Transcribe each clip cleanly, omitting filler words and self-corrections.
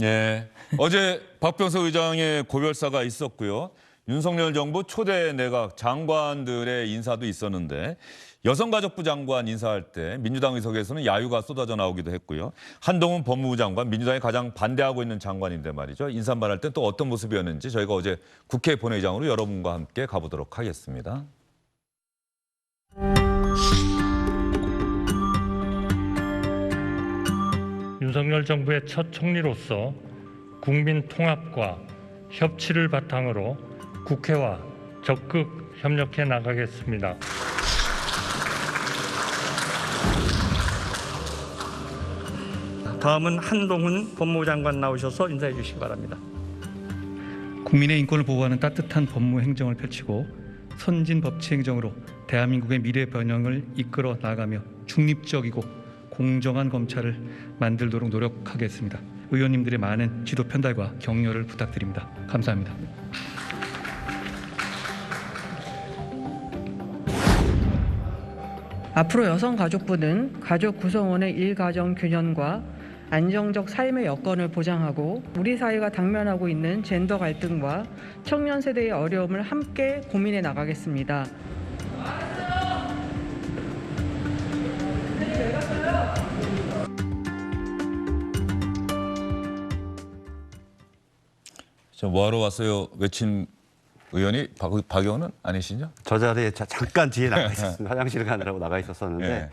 예. 어제 박병석 의장의 고별사가 있었고요. 윤석열 정부 초대 내각 장관들의 인사도 있었는데 여성가족부 장관 인사할 때 민주당 의석에서는 야유가 쏟아져 나오기도 했고요. 한동훈 법무부 장관, 민주당이 가장 반대하고 있는 장관인데 말이죠. 인사말할 때 또 어떤 모습이었는지 저희가 어제 국회 본회의장으로 여러분과 함께 가보도록 하겠습니다. 윤석열 정부의 첫 총리로서 국민 통합과 협치를 바탕으로 국회와 적극 협력해 나가겠습니다. 다음은 한동훈 법무부 장관 나오셔서 인사해 주시기 바랍니다. 국민의 인권을 보호하는 따뜻한 법무 행정을 펼치고 선진 법치 행정으로 대한민국의 미래 번영을 이끌어 나가며 중립적이고 공정한 검찰을 만들도록 노력하겠습니다. 의원님들의 많은 지도 편달과 격려를 부탁드립니다. 감사합니다. 앞으로 여성가족부는 가족 구성원의 일가정 균형과 안정적 삶의 여건을 보장하고 우리 사회가 당면하고 있는 젠더 갈등과 청년 세대의 어려움을 함께 고민해 나가겠습니다. 저 뭐하러 왔어요? 외친 의원이 박 의원은 아니시죠? 저 자리에 잠깐 뒤에 나가 있었습니다. 화장실 가느라고 나가 있었었는데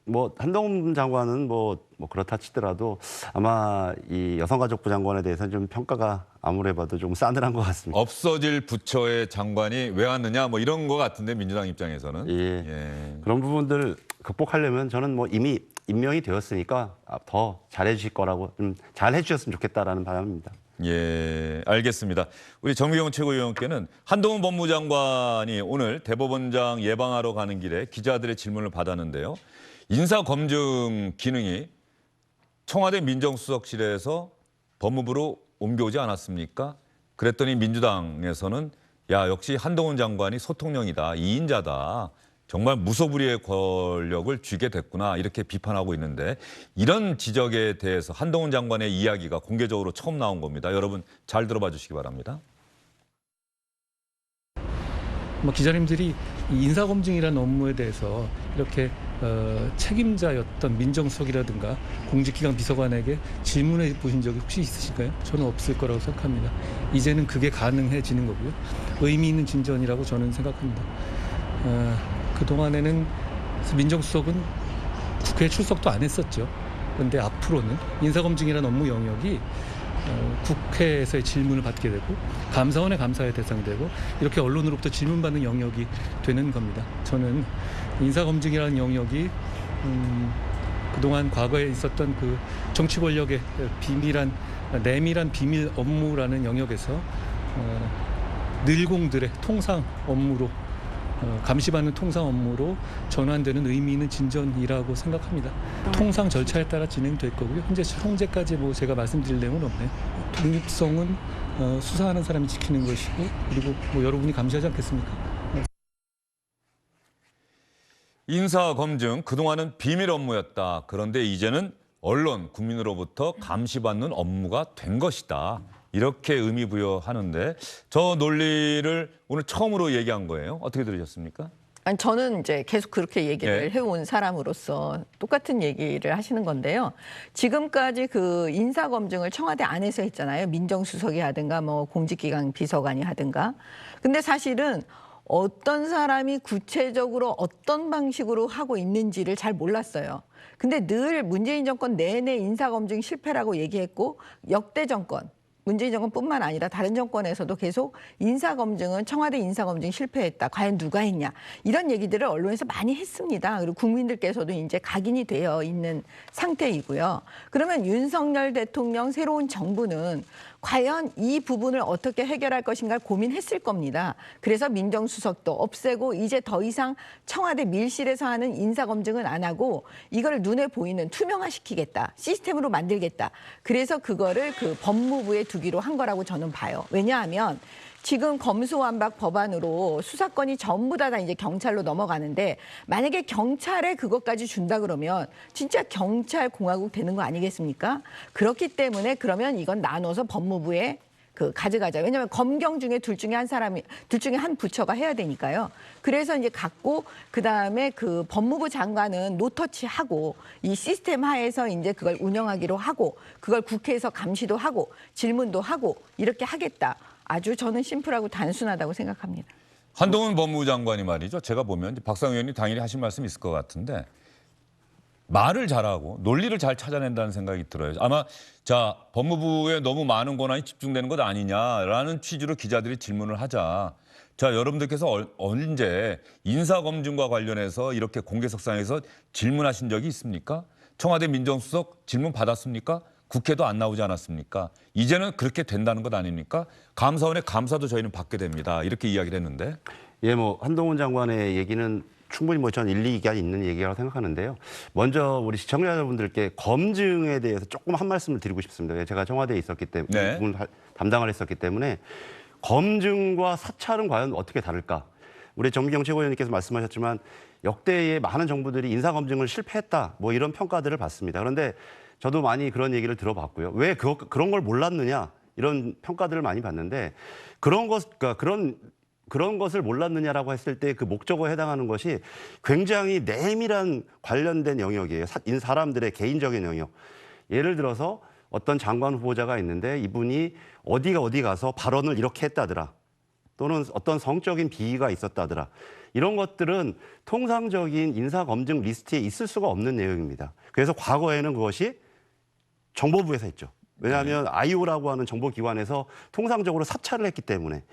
뭐 한동훈 장관은 뭐 그렇다 치더라도 아마 이 여성가족부 장관에 대해서는 좀 평가가 아무리 봐도 좀 싸늘한 것 같습니다. 없어질 부처의 장관이 왜 왔느냐 뭐 이런 것 같은데 민주당 입장에서는. 예. 그런 부분들 극복하려면 저는 뭐 이미 임명이 되었으니까 더 잘해 주실 거라고 좀 잘해 주셨으면 좋겠다라는 바람입니다. 예, 알겠습니다. 우리 정미경 최고위원께는 한동훈 법무부 장관이 오늘 대법원장 예방하러 가는 길에 기자들의 질문을 받았는데요. 인사검증 기능이 청와대 민정수석실에서 법무부로 옮겨오지 않았습니까? 그랬더니 민주당에서는 야, 역시 한동훈 장관이 소통령이다, 이인자다. 정말 무소불위의 권력을 쥐게 됐구나 이렇게 비판하고 있는데 이런 지적에 대해서 한동훈 장관의 이야기가 공개적으로 처음 나온 겁니다. 여러분 잘 들어봐 주시기 바랍니다. 기자님들이 이 인사검증이라는 업무에 대해서 이렇게 책임자였던 민정수석이라든가 공직기관 비서관에게 질문해 보신 적이 혹시 있으실까요? 저는 없을 거라고 생각합니다. 이제는 그게 가능해지는 거고요. 의미 있는 진전이라고 저는 생각합니다. 그동안에는 민정수석은 국회에 출석도 안 했었죠. 그런데 앞으로는 인사검증이라는 업무 영역이 국회에서의 질문을 받게 되고 감사원의 감사의 대상이 되고 이렇게 언론으로부터 질문받는 영역이 되는 겁니다. 저는 인사검증이라는 영역이 그동안 과거에 있었던 그 정치 권력의 내밀한 비밀 업무라는 영역에서 늘공들의 통상 업무로 감시받는 통상 업무로 전환되는 의미 있는 진전이라고 생각합니다. 통상 절차에 따라 진행될 거고요. 현재까지 제가 말씀드릴 내용은 없네요. 독립성은 수사하는 사람이 지키는 것이고 그리고 여러분이 감시하지 않겠습니까? 인사검증 그동안은 비밀 업무였다. 그런데 이제는 언론, 국민으로부터 감시받는 업무가 된 것이다. 이렇게 의미 부여하는데 저 논리를 오늘 처음으로 얘기한 거예요. 어떻게 들으셨습니까? 아니, 저는 이제 계속 그렇게 얘기를 해온 사람으로서 똑같은 얘기를 하시는 건데요. 지금까지 그 인사검증을 청와대 안에서 했잖아요. 민정수석이 하든가 공직기관 비서관이 하든가. 근데 사실은 어떤 사람이 구체적으로 어떤 방식으로 하고 있는지를 잘 몰랐어요. 근데 늘 문재인 정권 내내 인사검증 실패라고 얘기했고 역대 정권 문재인 정권뿐만 아니라 다른 정권에서도 계속 인사검증은 청와대 인사검증 실패했다. 과연 누가 했냐. 이런 얘기들을 언론에서 많이 했습니다. 그리고 국민들께서도 이제 각인이 되어 있는 상태이고요. 그러면 윤석열 대통령 새로운 정부는 과연 이 부분을 어떻게 해결할 것인가 고민했을 겁니다. 그래서 민정수석도 없애고 이제 더 이상 청와대 밀실에서 하는 인사검증은 안 하고 이걸 눈에 보이는 투명화시키겠다. 시스템으로 만들겠다. 그래서 그거를 그 법무부에 두겠다. 주기로 한 거라고 저는 봐요. 왜냐하면 지금 검수완박 법안으로 수사권이 전부 다 이제 경찰로 넘어가는데 만약에 경찰에 그것까지 준다 그러면 진짜 경찰 공화국 되는 거 아니겠습니까? 그렇기 때문에 그러면 이건 나눠서 법무부에 가져가자. 왜냐하면 검경 중에 둘 중에 한 부처가 해야 되니까요. 그래서 이제 갖고 그다음에 그 법무부 장관은 노터치하고 이 시스템 하에서 이제 그걸 운영하기로 하고 그걸 국회에서 감시도 하고 질문도 하고 이렇게 하겠다. 아주 저는 심플하고 단순하다고 생각합니다. 한동훈 법무부 장관이 말이죠. 제가 보면 박상 의원님 당연히 하신 말씀이 있을 것 같은데 말을 잘하고 논리를 잘 찾아낸다는 생각이 들어요. 아마 자 법무부에 너무 많은 권한이 집중되는 것 아니냐라는 취지로 기자들이 질문을 하자. 자 여러분들께서 언제 인사검증과 관련해서 이렇게 공개석상에서 질문하신 적이 있습니까? 청와대 민정수석 질문 받았습니까? 국회도 안 나오지 않았습니까? 이제는 그렇게 된다는 것 아닙니까? 감사원의 감사도 저희는 받게 됩니다. 이렇게 이야기를 했는데. 예, 뭐 한동훈 장관의 얘기는 충분히 뭐 전 일리가 있는 얘기라고 생각하는데요. 먼저 우리 시청자 여러분들께 검증에 대해서 조금 한 말씀을 드리고 싶습니다. 제가 청와대에 있었기 때문에 네. 부분 담당을 했었기 때문에 검증과 사찰은 과연 어떻게 다를까? 우리 정미경 최고위원님께서 말씀하셨지만 역대의 많은 정부들이 인사검증을 실패했다 뭐 이런 평가들을 받습니다. 그런데 저도 많이 그런 얘기를 들어봤고요. 왜 그런 걸 몰랐느냐 이런 평가들을 많이 받는데 그러니까 그런 것을 몰랐느냐라고 했을 때 그 목적어에 해당하는 것이 굉장히 내밀한 관련된 영역이에요. 사람들의 개인적인 영역. 예를 들어서 어떤 장관 후보자가 있는데 이분이 어디 가서 발언을 이렇게 했다더라. 또는 어떤 성적인 비위가 있었다더라. 이런 것들은 통상적인 인사검증 리스트에 있을 수가 없는 내용입니다. 그래서 과거에는 그것이 정보부에서 했죠. 왜냐하면 아이오라고 하는 정보기관에서 통상적으로 사찰을 했기 때문에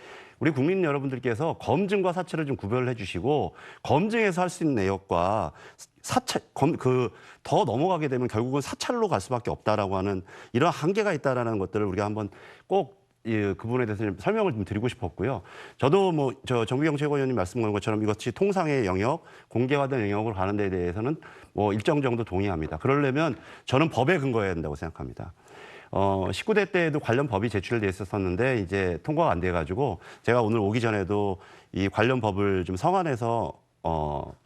우리 국민 여러분들께서 검증과 사찰을 좀 구별을 해주시고 검증에서 할 수 있는 내역과 더 넘어가게 되면 결국은 사찰로 갈 수밖에 없다라고 하는 이런 한계가 있다라는 것들을 우리가 한번 꼭 그 부분에 대해서 좀 설명을 좀 드리고 싶었고요. 저도 뭐 정미경 최고위원님 말씀하신 것처럼 이것이 통상의 영역, 공개화된 영역으로 가는 데 대해서는 뭐 일정 정도 동의합니다. 그러려면 저는 법에 근거해야 된다고 생각합니다. 19대 때에도 관련 법이 제출돼 있었는데 이제 통과가 안 돼가지고 제가 오늘 오기 전에도 이 관련 법을 좀 성안해서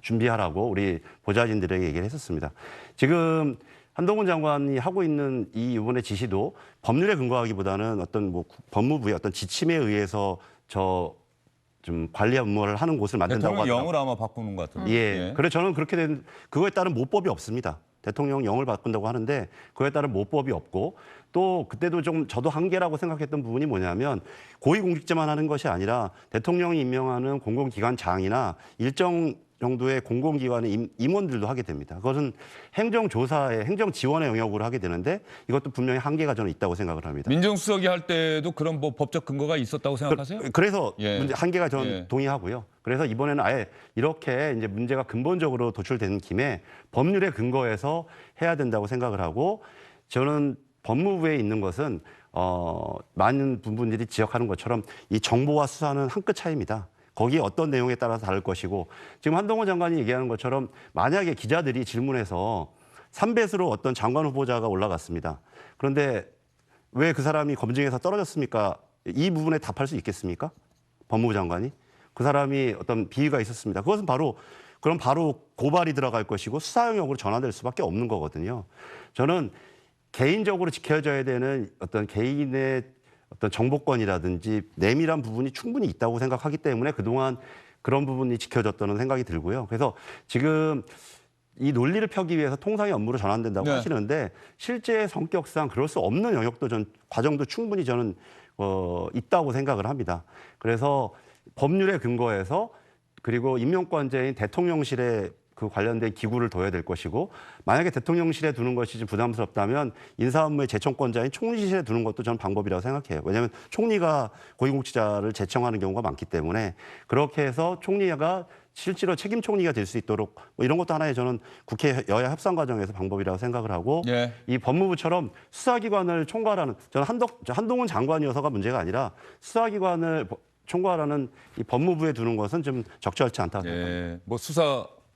준비하라고 우리 보좌진들에게 얘기를 했었습니다. 지금 한동훈 장관이 하고 있는 이번에 지시도 법률에 근거하기보다는 어떤 뭐 법무부의 어떤 지침에 의해서 좀 관리 업무를 하는 곳을 만든다고 하더라고요. 대통령령을 아마 바꾸는 것 같은데. 예. 그래서 저는 그거에 따른 모법이 없습니다. 대통령령을 바꾼다고 하는데 그거에 따른 모법이 없고 또 그때도 좀 저도 한계라고 생각했던 부분이 뭐냐면 고위공직자만 하는 것이 아니라 대통령이 임명하는 공공기관장이나 일정 정도의 공공기관의 임원들도 하게 됩니다. 그것은 행정조사의 행정지원의 영역으로 하게 되는데 이것도 분명히 한계가 저는 있다고 생각을 합니다. 민정수석이 할 때도 그런 뭐 법적 근거가 있었다고 생각하세요? 그래서 예. 한계가 저는 예. 동의하고요. 그래서 이번에는 아예 이렇게 이제 문제가 근본적으로 도출된 김에 법률에 근거해서 해야 된다고 생각을 하고 저는 법무부에 있는 것은 많은 분들이 지적하는 것처럼 이 정보와 수사는 한 끗 차이입니다. 거기에 어떤 내용에 따라서 다를 것이고 지금 한동훈 장관이 얘기하는 것처럼 만약에 기자들이 질문해서 3배수로 어떤 장관 후보자가 올라갔습니다. 그런데 왜 그 사람이 검증에서 떨어졌습니까? 이 부분에 답할 수 있겠습니까? 법무부 장관이? 그 사람이 어떤 비위가 있었습니다. 그것은 바로 고발이 들어갈 것이고 수사 영역으로 전환될 수밖에 없는 거거든요. 저는 개인적으로 지켜져야 되는 어떤 개인의 어떤 정보권이라든지 내밀한 부분이 충분히 있다고 생각하기 때문에 그동안 그런 부분이 지켜졌다는 생각이 들고요. 그래서 지금 이 논리를 펴기 위해서 통상의 업무로 전환된다고 네. 하시는데 실제 성격상 그럴 수 없는 영역도 과정도 충분히 저는 있다고 생각을 합니다. 그래서 법률에 근거해서 그리고 임명권자인 대통령실에 그 관련된 기구를 둬야 될 것이고 만약에 대통령실에 두는 것이 좀 부담스럽다면 인사업무의 제청권자인 총리실에 두는 것도 저는 방법이라고 생각해요. 왜냐하면 총리가 고위공직자를 제청하는 경우가 많기 때문에 그렇게 해서 총리가 실제로 책임 총리가 될 수 있도록 뭐 이런 것도 하나의 저는 국회 여야 협상 과정에서 방법이라고 생각을 하고 예. 이 법무부처럼 수사기관을 총괄하는 저는 한동훈 장관이어서가 문제가 아니라 수사기관을 총괄하는 이 법무부에 두는 것은 좀 적절치 않다. 예. 뭐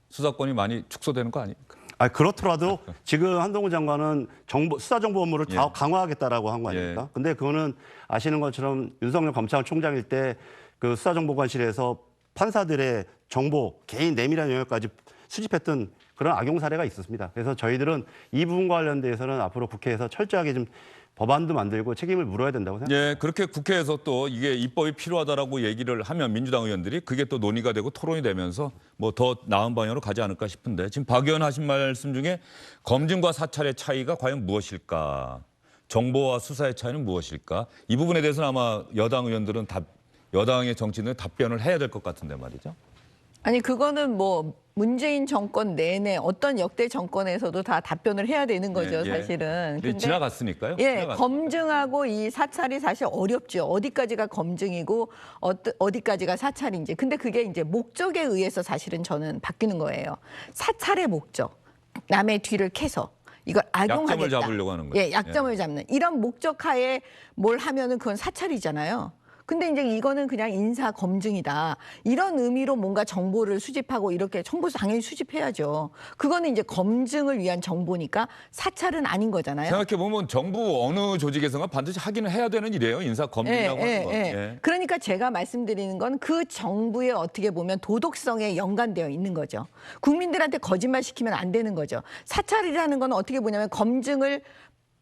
수사권이 많이 축소되는 거 아닙니까? 아 그렇더라도 지금 한동훈 장관은 수사정보 업무를 다 예. 강화하겠다라고 한 거 아닙니까? 근데 그거는 아시는 것처럼 윤석열 검찰총장일 때 그 수사정보관실에서 판사들의 정보, 개인 내밀한 영역까지 수집했던 그런 악용 사례가 있었습니다. 그래서 저희들은 이 부분과 관련돼서는 앞으로 국회에서 철저하게 좀 법안도 만들고 책임을 물어야 된다고 생각합니다. 예, 그렇게 국회에서 또 이게 입법이 필요하다라고 얘기를 하면 민주당 의원들이 그게 또 논의가 되고 토론이 되면서 뭐 더 나은 방향으로 가지 않을까 싶은데 지금 박 의원 하신 말씀 중에 검증과 사찰의 차이가 과연 무엇일까? 정보와 수사의 차이는 무엇일까? 이 부분에 대해서는 아마 여당 의원들은 여당의 정치인은 답변을 해야 될 것 같은데 말이죠. 아니 그거는 뭐 문재인 정권 내내 어떤 역대 정권에서도 다 답변을 해야 되는 거죠, 예, 예. 사실은. 근데 지나갔으니까요. 예, 지나갔어요. 검증하고 이 사찰이 사실 어렵죠. 어디까지가 검증이고 어디까지가 사찰인지. 근데 그게 이제 목적에 의해서 사실은 저는 바뀌는 거예요. 사찰의 목적, 남의 뒤를 캐서 이걸 악용하겠다. 약점을 잡으려고 하는 거예요. 예, 약점을 잡는 이런 목적하에 뭘 하면은 그건 사찰이잖아요. 근데 이제 이거는 그냥 인사 검증이다. 이런 의미로 뭔가 정보를 수집하고 이렇게 정보 당연히 수집해야죠. 그거는 이제 검증을 위한 정보니까 사찰은 아닌 거잖아요. 생각해 보면 정부 어느 조직에서가 반드시 하기는 해야 되는 일이에요. 인사 검증이라고 하는 건. 예. 그러니까 제가 말씀드리는 건 그 정부의 어떻게 보면 도덕성에 연관되어 있는 거죠. 국민들한테 거짓말 시키면 안 되는 거죠. 사찰이라는 건 어떻게 보냐면 검증을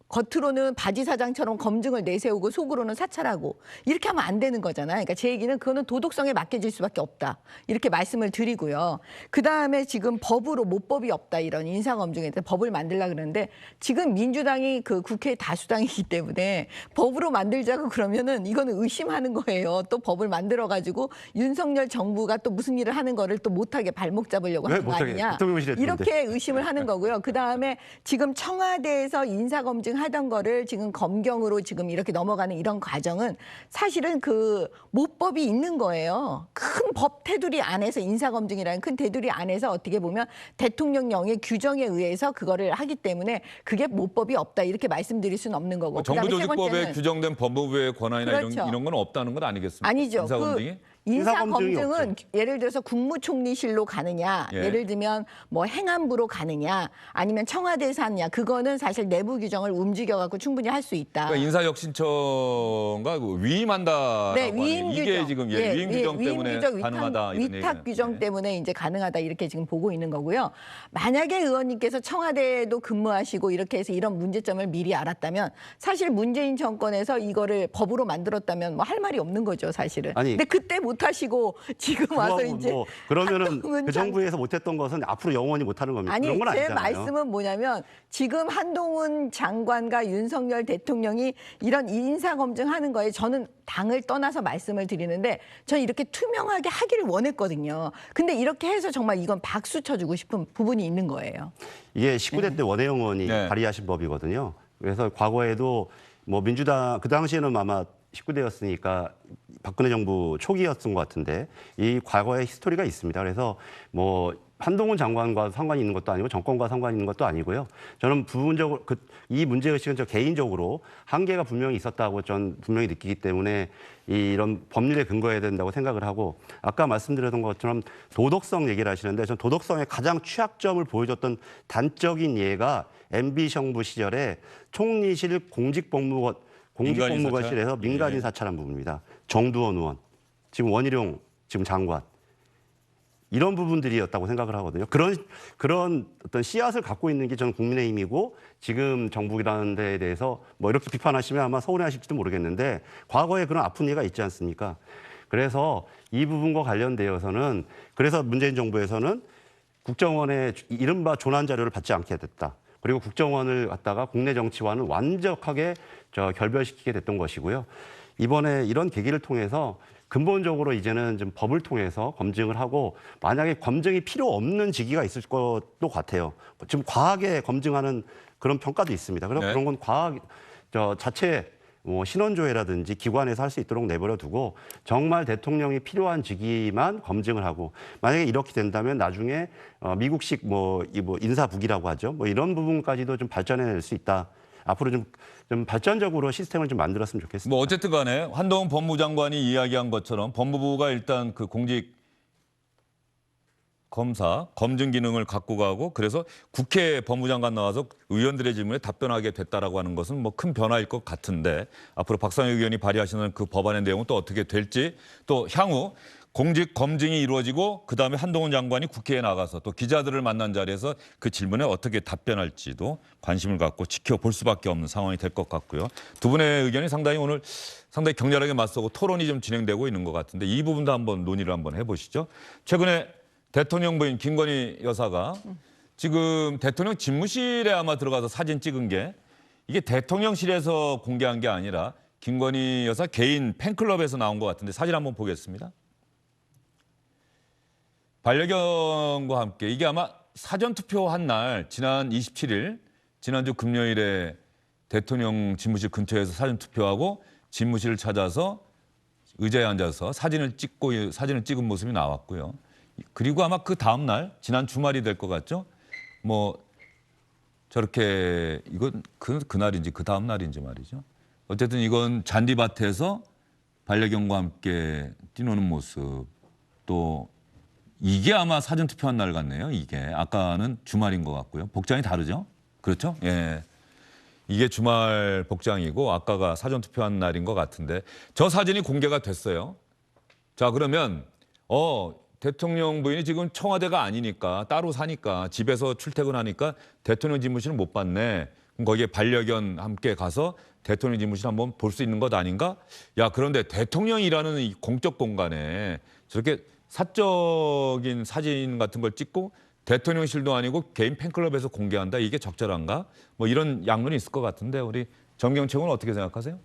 겉으로는 바지 사장처럼 검증을 내세우고 속으로는 사찰하고 이렇게 하면 안 되는 거잖아요. 그러니까 제 얘기는 그거는 도덕성에 맡겨질 수밖에 없다. 이렇게 말씀을 드리고요. 그다음에 지금 법으로 모법이 없다 이런 인사검증에 대해서 법을 만들려고 그러는데 지금 민주당이 그 국회 다수당이기 때문에 법으로 만들자고 그러면은 이거는 의심하는 거예요. 또 법을 만들어가지고 윤석열 정부가 또 무슨 일을 하는 거를 또 못하게 발목 잡으려고 하는 거 아니냐. 대통령실에 이렇게 의심을 하는 거고요. 그다음에 지금 청와대에서 인사검증 하던 거를 지금 검경으로 지금 이렇게 넘어가는 이런 과정은 사실은 그 모법이 있는 거예요. 큰 법 테두리 안에서 인사검증이라는 큰 테두리 안에서 어떻게 보면 대통령령의 규정에 의해서 그거를 하기 때문에 그게 모법이 없다 이렇게 말씀드릴 수는 없는 거고. 정부조직법에 규정된 법무부의 권한이나 그렇죠. 이런 건 없다는 건 아니겠습니까? 아니죠. 인사검증이? 인사검증은 예를 들어서 국무총리실로 가느냐, 예. 예를 들면 뭐 행안부로 가느냐, 아니면 청와대에서 하느냐, 그거는 사실 내부 규정을 움직여갖고 충분히 할 수 있다. 그러니까 인사혁신처가 위임한다라고 네, 하는 위임 이게 규정. 지금 예, 위임 규정 위임 때문에 규정, 가능하다 이런 위탁 얘기는. 규정 예. 때문에 이제 가능하다 이렇게 지금 보고 있는 거고요. 만약에 의원님께서 청와대에도 근무하시고 이렇게 해서 이런 문제점을 미리 알았다면 사실 문재인 정권에서 이거를 법으로 만들었다면 뭐 할 말이 없는 거죠, 사실은. 아니, 근데 그때 못 하시고 지금 와서 이제 그러면은 한동훈 그 정부에서 못했던 것은 앞으로 영원히 못하는 겁니다. 아니, 그런 건 제 아니잖아요. 말씀은 뭐냐면 지금 한동훈 장관과 윤석열 대통령이 이런 인사검증하는 거에 저는 당을 떠나서 말씀을 드리는데 저는 이렇게 투명하게 하기를 원했거든요. 근데 이렇게 해서 정말 이건 박수 쳐주고 싶은 부분이 있는 거예요. 이게 19대 때 원혜영 의원이 네. 발의하신 법이거든요. 그래서 과거에도 뭐 민주당 그 당시에는 아마 19대였으니까 박근혜 정부 초기였던 것 같은데 이 과거의 히스토리가 있습니다. 그래서 뭐 한동훈 장관과 상관이 있는 것도 아니고 정권과 상관이 있는 것도 아니고요. 저는 부분적으로 이 문제의식은 저 개인적으로 한계가 분명히 있었다고 전 분명히 느끼기 때문에 이런 법률에 근거해야 된다고 생각을 하고 아까 말씀드렸던 것처럼 도덕성 얘기를 하시는데 전 도덕성의 가장 취약점을 보여줬던 단적인 예가 MB 정부 시절에 총리실 공직법무관실에서 민간인 사찰한 부분입니다. 정두원 의원, 지금 원희룡 지금 장관. 이런 부분들이었다고 생각을 하거든요. 그런 어떤 씨앗을 갖고 있는 게 저는 국민의힘이고 지금 정부라는 데에 대해서 뭐 이렇게 비판하시면 아마 서운해하실지도 모르겠는데 과거에 그런 아픈 예가 있지 않습니까? 그래서 이 부분과 관련되어서는 그래서 문재인 정부에서는 국정원의 이른바 조난 자료를 받지 않게 됐다. 그리고 국정원을 갖다가 국내 정치와는 완벽하게 결별시키게 됐던 것이고요. 이번에 이런 계기를 통해서 근본적으로 이제는 좀 법을 통해서 검증을 하고 만약에 검증이 필요 없는 직위가 있을 것도 같아요. 지금 과하게 검증하는 그런 평가도 있습니다. 그래서 네. 그런 건 자체 뭐 신원조회라든지 기관에서 할 수 있도록 내버려 두고 정말 대통령이 필요한 직위만 검증을 하고 만약에 이렇게 된다면 나중에 미국식 뭐 인사북이라고 하죠. 뭐 이런 부분까지도 좀 발전해낼 수 있다. 앞으로 좀 발전적으로 시스템을 좀 만들었으면 좋겠습니다. 뭐 어쨌든 간에 한동훈 법무장관이 이야기한 것처럼 법무부가 일단 그 검사, 검증 기능을 갖고 가고 그래서 국회 법무장관 나와서 의원들의 질문에 답변하게 됐다라고 하는 것은 뭐 큰 변화일 것 같은데 앞으로 박상혁 의원이 발의하시는 그 법안의 내용은 또 어떻게 될지 또 향후 공직 검증이 이루어지고 그다음에 한동훈 장관이 국회에 나가서 또 기자들을 만난 자리에서 그 질문에 어떻게 답변할지도 관심을 갖고 지켜볼 수밖에 없는 상황이 될 것 같고요. 두 분의 의견이 상당히 오늘 상당히 격렬하게 맞서고 토론이 좀 진행되고 있는 것 같은데 이 부분도 한번 논의를 한번 해보시죠. 최근에 대통령 부인 김건희 여사가 지금 대통령 집무실에 아마 들어가서 사진 찍은 게 이게 대통령실에서 공개한 게 아니라 김건희 여사 개인 팬클럽에서 나온 것 같은데 사진 한번 보겠습니다. 반려견과 함께 이게 아마 사전투표한 날 지난 27일 지난주 금요일에 대통령 집무실 근처에서 사전투표하고 집무실을 찾아서 의자에 앉아서 사진을 찍은 모습이 나왔고요. 그리고 아마 그 다음 날 지난 주말이 될 것 같죠? 뭐 저렇게 이건 그날인지 그 다음 날인지 말이죠. 어쨌든 이건 잔디밭에서 반려견과 함께 뛰노는 모습 또 이게 아마 사전투표한 날 같네요. 이게 아까는 주말인 것 같고요. 복장이 다르죠? 그렇죠? 예. 이게 주말 복장이고 아까가 사전투표한 날인 것 같은데 저 사진이 공개가 됐어요. 자 그러면 대통령 부인이 지금 청와대가 아니니까 따로 사니까 집에서 출퇴근하니까 대통령 집무실을 못 봤네. 그럼 거기에 반려견 함께 가서 대통령 집무실 한번 볼 수 있는 것 아닌가? 야 그런데 대통령이라는 이 공적 공간에 저렇게 사적인 사진 같은 걸 찍고 대통령실도 아니고 개인 팬클럽에서 공개한다. 이게 적절한가? 뭐 이런 양론이 있을 것 같은데 우리 정경 최고는 어떻게 생각하세요?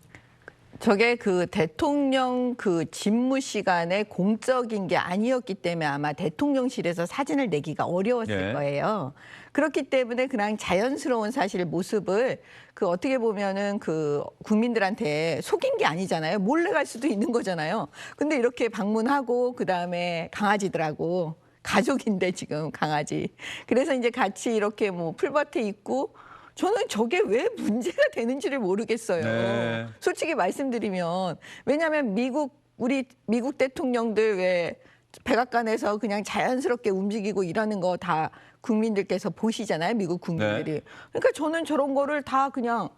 저게 그 대통령 그 집무 시간에 공적인 게 아니었기 때문에 아마 대통령실에서 사진을 내기가 어려웠을 거예요. 그렇기 때문에 그냥 자연스러운 사실 모습을 그 어떻게 보면은 그 국민들한테 속인 게 아니잖아요. 몰래 갈 수도 있는 거잖아요. 근데 이렇게 방문하고 그다음에 강아지들하고 가족인데 지금 강아지. 그래서 이제 같이 이렇게 뭐 풀밭에 있고 저는 저게 왜 문제가 되는지를 모르겠어요. 네. 솔직히 말씀드리면 왜냐하면 우리 미국 대통령들 왜 백악관에서 그냥 자연스럽게 움직이고 이러는 거 다 국민들께서 보시잖아요. 미국 국민들이. 네. 그러니까 저는 저런 거를 다 그냥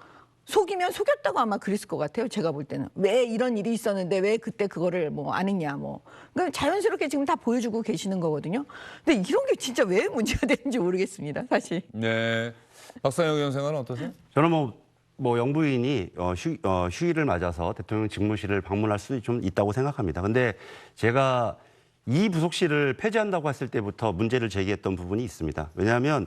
속이면 속였다고 아마 그랬을 것 같아요. 제가 볼 때는. 왜 이런 일이 있었는데 왜 그때 그거를 뭐 안 했냐 뭐. 그러니까 자연스럽게 지금 다 보여주고 계시는 거거든요. 근데 이런 게 진짜 왜 문제가 되는지 모르겠습니다. 사실. 네. 박상혁 의원 생각은 어떠세요? 저는 뭐 영부인이 휴일을 맞아서 대통령 직무실을 방문할 수도 좀 있다고 생각합니다. 근데 제가 이 부속실을 폐지한다고 했을 때부터 문제를 제기했던 부분이 있습니다. 왜냐하면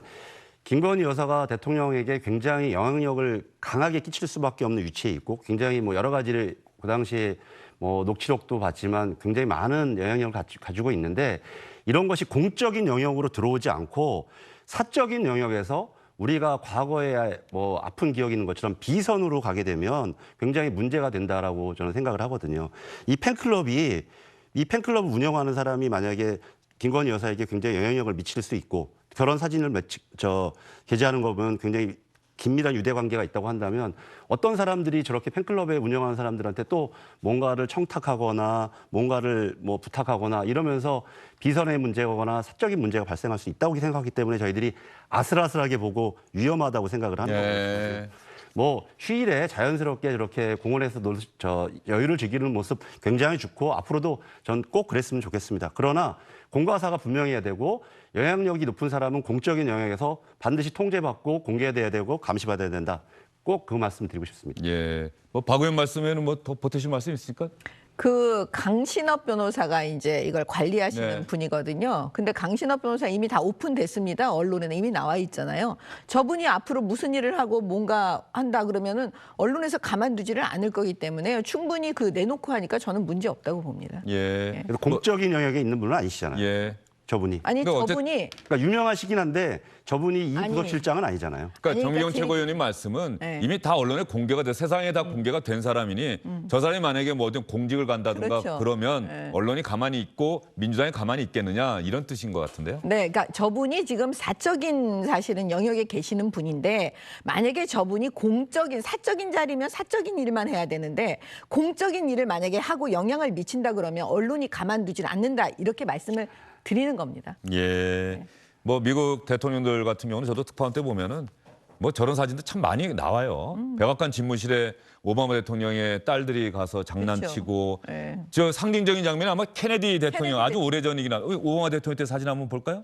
김건희 여사가 대통령에게 굉장히 영향력을 강하게 끼칠 수밖에 없는 위치에 있고 굉장히 뭐 여러 가지를 그 당시에 뭐 녹취록도 봤지만 굉장히 많은 영향력을 가지고 있는데 이런 것이 공적인 영역으로 들어오지 않고 사적인 영역에서 우리가 과거에 뭐 아픈 기억이 있는 것처럼 비선으로 가게 되면 굉장히 문제가 된다라고 저는 생각을 하거든요. 이 팬클럽을 운영하는 사람이 만약에 김건희 여사에게 굉장히 영향력을 미칠 수 있고 결혼 사진을 게재하는 거 보면 굉장히 긴밀한 유대 관계가 있다고 한다면 어떤 사람들이 저렇게 팬클럽에 운영하는 사람들한테 또 뭔가를 청탁하거나 뭔가를 뭐 부탁하거나 이러면서 비선의 문제거나 사적인 문제가 발생할 수 있다고 생각하기 때문에 저희들이 아슬아슬하게 보고 위험하다고 생각을 하는 거거든요. 뭐 휴일에 자연스럽게 저렇게 공원에서 여유를 즐기는 모습 굉장히 좋고 앞으로도 전 꼭 그랬으면 좋겠습니다. 그러나 공과사가 분명해야 되고 영향력이 높은 사람은 공적인 영역에서 반드시 통제받고 공개돼야 되고 감시받아야 된다. 꼭 그 말씀 드리고 싶습니다. 예. 뭐 박 의원 말씀에는 뭐 더 보태실 말씀 있습니까? 그 강신업 변호사가 이제 이걸 관리하시는 네. 분이거든요. 근데 강신업 변호사 이미 다 오픈됐습니다. 언론에는 이미 나와 있잖아요. 저분이 앞으로 무슨 일을 하고 뭔가 한다 그러면은 언론에서 가만두지를 않을 거기 때문에 충분히 그 내놓고 하니까 저는 문제 없다고 봅니다. 예. 그래서 공적인 영역에 있는 분은 아니시잖아요. 예. 저분이. 아니 그러니까 저분이 그러니까 유명하시긴 한데 저분이 이 아니. 부서실장은 아니잖아요. 그러니까 아니, 정의경 그러니까 최고위원님 말씀은 네. 이미 다 언론에 공개가 돼 세상에 다 공개가 된 사람이니 저 사람이 만약에 뭐 어떤 공직을 간다든가 그렇죠. 그러면 네. 언론이 가만히 있고 민주당이 가만히 있겠느냐 이런 뜻인 것 같은데요. 네, 그러니까 저분이 지금 사적인 사실은 영역에 계시는 분인데 만약에 저분이 공적인 사적인 자리면 사적인 일만 해야 되는데 공적인 일을 만약에 하고 영향을 미친다 그러면 언론이 가만두질 않는다 이렇게 말씀을 드리는 겁니다. 예. 뭐 미국 대통령들 같은 경우는 저도 특파원 때 보면은 뭐 저런 사진도 참 많이 나와요. 백악관 집무실에 오바마 대통령의 딸들이 가서 장난치고 네. 저 상징적인 장면은 아마 케네디 대통령 아주 오래전이긴 한 오바마 대통령 때 사진 한번 볼까요?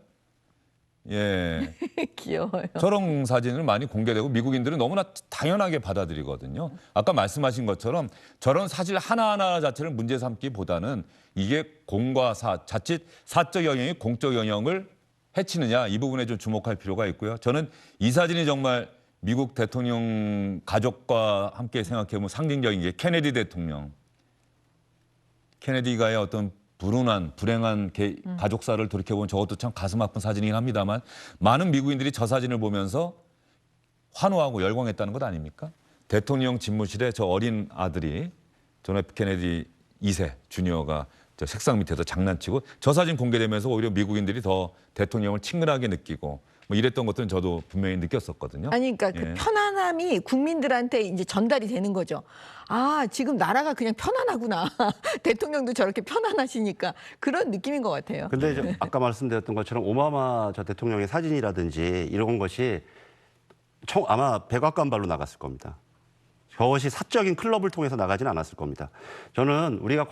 예. 귀여워요. 저런 사진을 많이 공개되고 미국인들은 너무나 당연하게 받아들이거든요. 아까 말씀하신 것처럼 저런 사실 하나하나 자체를 문제 삼기보다는 이게 공과 사, 자칫 사적 영향이 공적 영향을 해치느냐 이 부분에 좀 주목할 필요가 있고요. 저는 이 사진이 정말 미국 대통령 가족과 함께 생각해보면 상징적인 게 케네디 대통령. 케네디가의 어떤 불행한 가족사를 돌이켜보면 저것도 참 가슴 아픈 사진이긴 합니다만 많은 미국인들이 저 사진을 보면서 환호하고 열광했다는 것 아닙니까? 대통령 집무실에 저 어린 아들이 존 F 케네디 2세 주니어가 저 책상 밑에서 장난치고 저 사진 공개되면서 오히려 미국인들이 더 대통령을 친근하게 느끼고 뭐 이랬던 것들은 저도 분명히 느꼈었거든요. 아니, 그러니까 예. 그 편안함이 국민들한테 이제 전달이 되는 거죠. 아, 지금 나라가 그냥 편안하구나. 대통령도 저렇게 편안하시니까 그런 느낌인 것 같아요. 근데 이제 아까 말씀드렸던 것처럼 오바마 저 대통령의 사진이라든지 이런 것이 아마 백악관 발로 나갔을 겁니다. 그것이 사적인 클럽을 통해서 나가지는 않았을 겁니다. 저는 우리가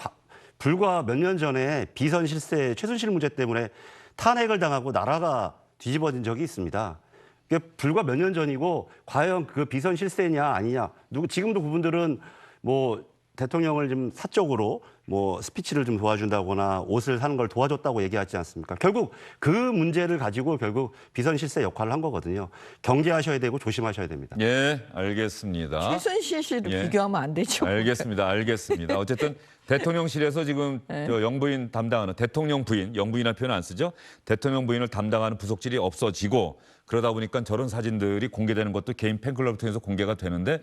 불과 몇 년 전에 비선 실세 최순실 문제 때문에 탄핵을 당하고 나라가 뒤집어진 적이 있습니다. 그게 불과 몇 년 전이고 과연 그 비선 실세냐 아니냐 지금도 그분들은 뭐 대통령을 좀 사적으로 뭐 스피치를 좀 도와준다거나 옷을 사는 걸 도와줬다고 얘기하지 않습니까? 결국 그 문제를 가지고 결국 비선 실세 역할을 한 거거든요. 경계하셔야 되고 조심하셔야 됩니다. 예, 알겠습니다. 최순실 씨도 예. 비교하면 안 되죠. 알겠습니다. 어쨌든 대통령실에서 지금 저 영부인 담당하는 대통령 부인, 영부인이라는 표현 안 쓰죠? 대통령 부인을 담당하는 부속실이 없어지고 그러다 보니까 저런 사진들이 공개되는 것도 개인 팬클럽을 통해서 공개가 되는데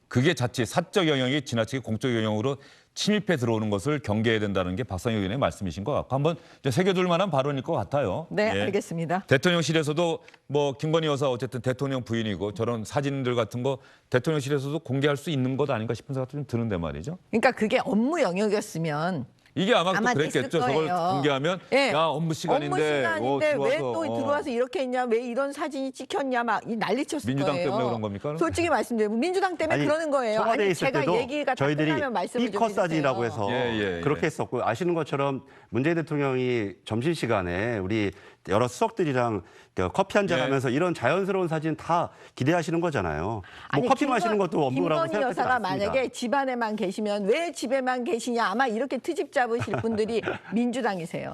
그게 자칫 사적 영역이 지나치게 공적 영역으로 침입해 들어오는 것을 경계해야 된다는 게 박상혁 의원의 말씀이신 것 같고 한번 새겨둘 만한 발언일 것 같아요. 네, 예. 알겠습니다. 대통령실에서도 뭐 김건희 여사 어쨌든 대통령 부인이고 저런 사진들 같은 거 대통령실에서도 공개할 수 있는 것 아닌가 싶은 생각도 좀 드는데 말이죠. 그러니까 그게 업무 영역이었으면 이게 아마 또 아마 그랬겠죠. 됐을 저걸 거예요. 공개하면 예. 야 업무 시간인데, 왜 또 들어와서 이렇게 했냐, 왜 이런 사진이 찍혔냐 막 난리쳤을 민주당 거예요. 때문에 그런 겁니까? 솔직히 말씀드리면 민주당 때문에 아니, 그러는 거예요. 청와대에 아니 있을 제가 때도 얘기가 다 저희들이 끝나면 말씀을 좀 E컷 사진이라고 해주세요. 해서 예. 그렇게 했었고 아시는 것처럼 문재인 대통령이 점심시간에 우리 여러 수석들이랑 커피 한잔 예. 하면서 이런 자연스러운 사진 다 기대하시는 거잖아요. 뭐 커피 마시는 것도 업무라고 김건희 생각하지 여사가 않습니다. 만약에 집안에만 계시면 왜 집에만 계시냐 아마 이렇게 트집 잡으실 분들이 민주당이세요.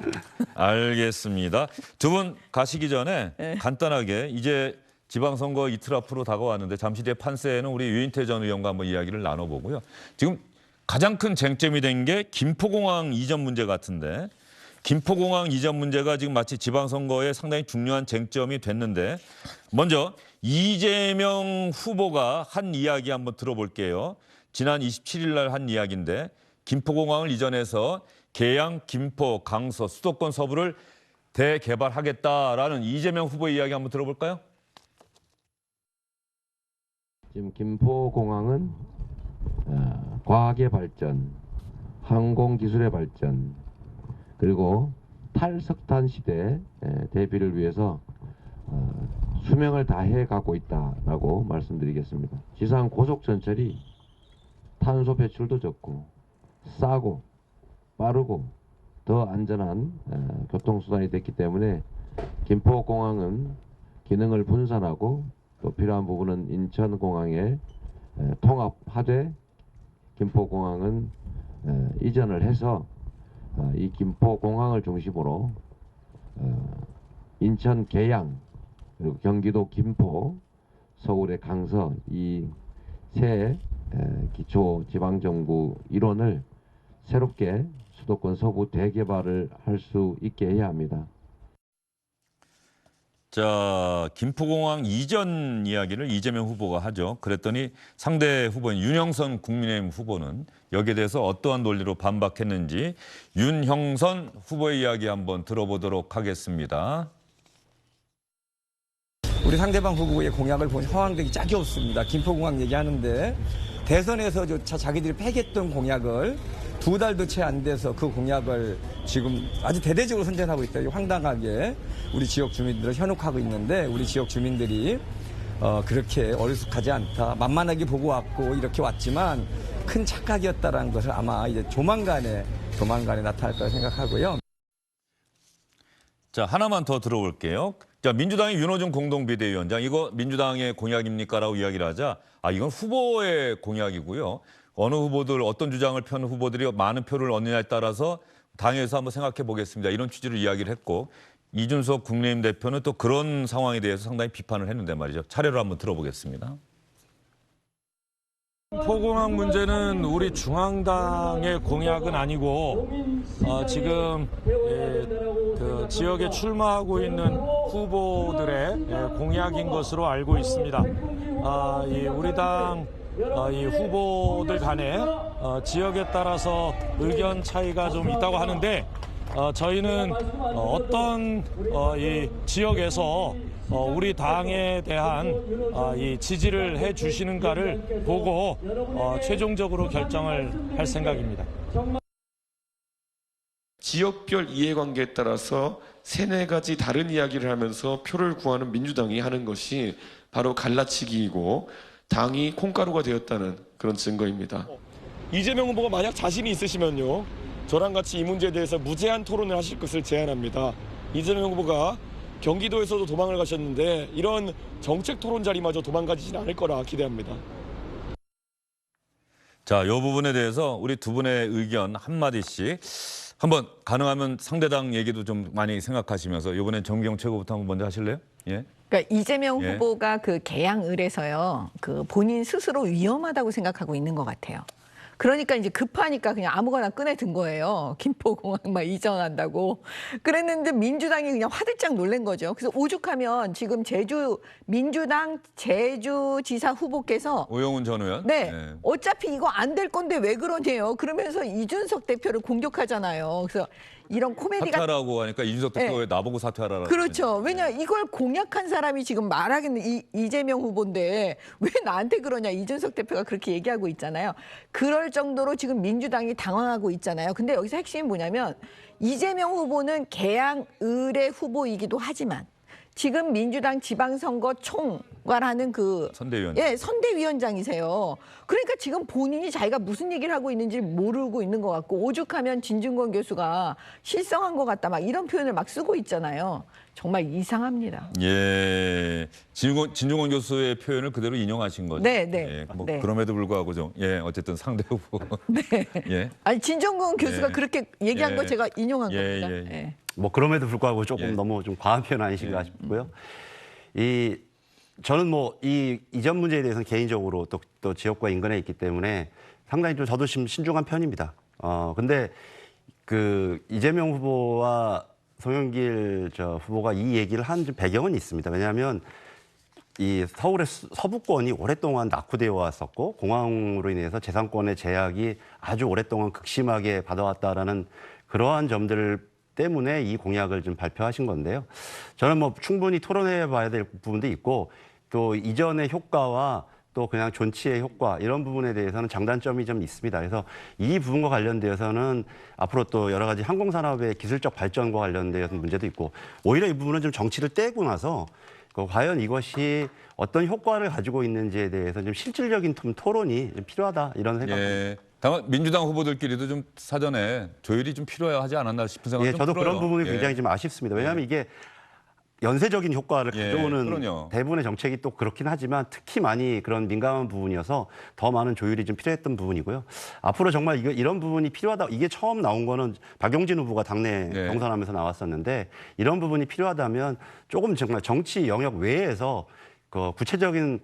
알겠습니다. 두 분 가시기 전에 간단하게 이제 지방선거 이틀 앞으로 다가왔는데 잠시 뒤에 판세에는 우리 유인태 전 의원과 한번 이야기를 나눠보고요. 지금 가장 큰 쟁점이 된 게 김포공항 이전 문제 같은데 김포공항 이전 문제가 지금 마치 지방선거에 상당히 중요한 쟁점이 됐는데 먼저 이재명 후보가 한 이야기 한번 들어볼게요. 지난 27일 날 한 이야기인데 김포공항을 이전해서 계양, 김포, 강서, 수도권 서부를 대개발하겠다라는 이재명 후보의 이야기 한번 들어볼까요? 지금 김포공항은 과학의 발전, 항공기술의 발전, 그리고 탈석탄 시대 대비를 위해서 수명을 다해 가고 있다라고 말씀드리겠습니다. 지상 고속전철이 탄소 배출도 적고 싸고 빠르고 더 안전한 교통수단이 됐기 때문에 김포공항은 기능을 분산하고 또 필요한 부분은 인천공항에 통합하되 김포공항은 이전을 해서 이 김포공항을 중심으로 인천 계양 그리고 경기도 김포, 서울의 강서 이 세 기초 지방정부 일원을 새롭게 수도권 서부 대개발을 할 수 있게 해야 합니다. 자, 김포공항 이전 이야기를 이재명 후보가 하죠. 그랬더니 상대 후보인 윤형선 국민의힘 후보는 여기에 대해서 어떠한 논리로 반박했는지 윤형선 후보의 이야기 한번 들어보도록 하겠습니다. 우리 상대방 후보의 공약을 보니 허황되기 짝이 없습니다. 김포공항 얘기하는데 대선에서조차 자기들이 폐기했던 공약을 2달도 채 안 돼서 그 공약을 지금 아주 대대적으로 선전하고 있다. 황당하게 우리 지역 주민들을 현혹하고 있는데 우리 지역 주민들이 그렇게 어리숙하지 않다. 만만하게 보고 왔고 이렇게 왔지만 큰 착각이었다라는 것을 아마 이제 조만간에 나타날 거라 생각하고요. 자, 하나만 더 들어볼게요. 자, 민주당의 윤호중 공동비대위원장, 이거 민주당의 공약입니까라고 이야기를 하자, 이건 후보의 공약이고요. 어느 후보들, 어떤 주장을 펴는 후보들이 많은 표를 얻느냐에 따라서 당에서 한번 생각해 보겠습니다. 이런 취지로 이야기를 했고, 이준석 국민의힘 대표는 또 그런 상황에 대해서 상당히 비판을 했는데 말이죠. 차례로 한번 들어보겠습니다. 포공항 문제는 우리 중앙당의 공약은 아니고 지금 그 지역에 출마하고 있는 후보들의 공약인 것으로 알고 있습니다. 우리 당 이 후보들 간에 지역에 따라서 의견 차이가 좀 있다고 하는데 저희는 어떤 이 지역에서 우리 당에 대한 이 지지를 해 주시는가를 보고 최종적으로 결정을 할 생각입니다. 지역별 이해관계에 따라서 3-4가지 다른 이야기를 하면서 표를 구하는 민주당이 하는 것이 바로 갈라치기이고 당이 콩가루가 되었다는 그런 증거입니다. 이재명 후보가 만약 자신이 있으시면요, 저랑 같이 이 문제에 대해서 무제한 토론을 하실 것을 제안합니다. 이재명 후보가 경기도에서도 도망을 가셨는데 이런 정책 토론 자리마저 도망가지진 않을 거라 기대합니다. 자, 이 부분에 대해서 우리 두 분의 의견 한마디씩 한번 가능하면 상대당 얘기도 좀 많이 생각하시면서 이번엔 정기영 최고부터 한번 먼저 하실래요? 예. 그러니까 이재명 예. 후보가 그 개항을에서요, 그 본인 스스로 위험하다고 생각하고 있는 것 같아요. 그러니까 이제 급하니까 그냥 아무거나 꺼내 든 거예요. 김포공항 막 이전한다고. 그랬는데 민주당이 그냥 화들짝 놀란 거죠. 그래서 오죽하면 지금 민주당 제주지사 후보께서 오영훈 전 의원. 네, 어차피 이거 안 될 건데 왜 그러네요. 그러면서 이준석 대표를 공격하잖아요. 그래서 이런 코미디가 사퇴하라고 하니까 이준석 대표가 왜 나보고 사퇴하라고. 그렇죠. 왜냐 이걸 공약한 사람이 지금 말하기는 이재명 후보인데 왜 나한테 그러냐, 이준석 대표가 그렇게 얘기하고 있잖아요. 그럴 정도로 지금 민주당이 당황하고 있잖아요. 근데 여기서 핵심이 뭐냐면 이재명 후보는 개항을의 후보이기도 하지만 지금 민주당 지방선거 총괄하는 그 선대위원장이세요. 그러니까 지금 본인이 자기가 무슨 얘기를 하고 있는지 모르고 있는 것 같고, 오죽하면 진중권 교수가 실성한 것 같다 막 이런 표현을 막 쓰고 있잖아요. 정말 이상합니다. 예, 진중권 교수의 표현을 그대로 인용하신 거죠. 네. 예, 뭐 네. 그럼에도 불구하고 좀 어쨌든 상대 후보. 네. 예. 아니 진중권 교수가 예. 그렇게 얘기한 거 예. 제가 인용한 예, 겁니다. 예, 예. 예. 뭐 그럼에도 불구하고 조금 예. 너무 좀 과한 표현 아니신가 싶고요. 저는 뭐 이전 문제에 대해서는 개인적으로 또 지역과 인근에 있기 때문에 상당히 좀 저도 신중한 편입니다. 근데 그 이재명 후보와 송영길 후보가 이 얘기를 한 배경은 있습니다. 왜냐하면 이 서울의 서부권이 오랫동안 낙후되어 왔었고 공항으로 인해서 재산권의 제약이 아주 오랫동안 극심하게 받아왔다라는 그러한 점들 때문에 이 공약을 좀 발표하신 건데요. 저는 뭐 충분히 토론해 봐야 될 부분도 있고 또 이전의 효과와 또 그냥 존치의 효과 이런 부분에 대해서는 장단점이 좀 있습니다. 그래서 이 부분과 관련되어서는 앞으로 또 여러 가지 항공산업의 기술적 발전과 관련되어서 문제도 있고 오히려 이 부분은 좀 정치를 떼고 나서 과연 이것이 어떤 효과를 가지고 있는지에 대해서 좀 실질적인 토론이 좀 필요하다 이런 생각입니다. 예. 다만 민주당 후보들끼리도 좀 사전에 조율이 좀 필요하지 않았나 싶은 생각이 좀 저도 들어요. 그런 부분이 굉장히 좀 아쉽습니다. 왜냐하면 이게 연쇄적인 효과를 가져오는 그럼요. 대부분의 정책이 또 그렇긴 하지만 특히 많이 그런 민감한 부분이어서 더 많은 조율이 좀 필요했던 부분이고요. 앞으로 정말 이런 부분이 필요하다. 이게 처음 나온 거는 박용진 후보가 당내 경선하면서 나왔었는데 이런 부분이 필요하다면 조금 정말 정치 영역 외에서 그 구체적인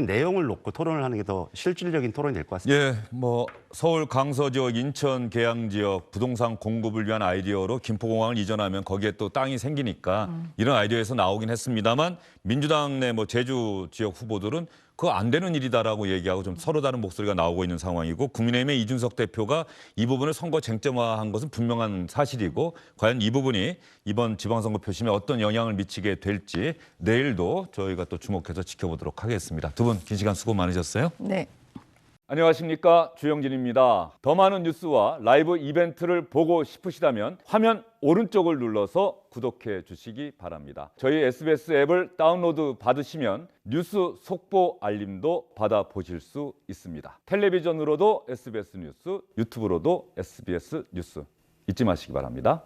내용을 놓고 토론을 하는 게 더 실질적인 토론이 될 것 같습니다. 예, 뭐 서울 강서 지역, 인천 계양 지역 부동산 공급을 위한 아이디어로 김포공항을 이전하면 거기에 또 땅이 생기니까 이런 아이디어에서 나오긴 했습니다만 민주당 내 뭐 제주 지역 후보들은 그거 안 되는 일이다라고 얘기하고 좀 서로 다른 목소리가 나오고 있는 상황이고 국민의힘의 이준석 대표가 이 부분을 선거 쟁점화한 것은 분명한 사실이고 과연 이 부분이 이번 지방선거 표심에 어떤 영향을 미치게 될지 내일도 저희가 또 주목해서 지켜보도록 하겠습니다. 두 분 긴 시간 수고 많으셨어요. 네. 안녕하십니까, 주영진입니다. 더 많은 뉴스와 라이브 이벤트를 보고 싶으시다면 화면 오른쪽을 눌러서 구독해 주시기 바랍니다. 저희 SBS 앱을 다운로드 받으시면 뉴스 속보 알림도 받아보실 수 있습니다. 텔레비전으로도 SBS 뉴스, 유튜브로도 SBS 뉴스 잊지 마시기 바랍니다.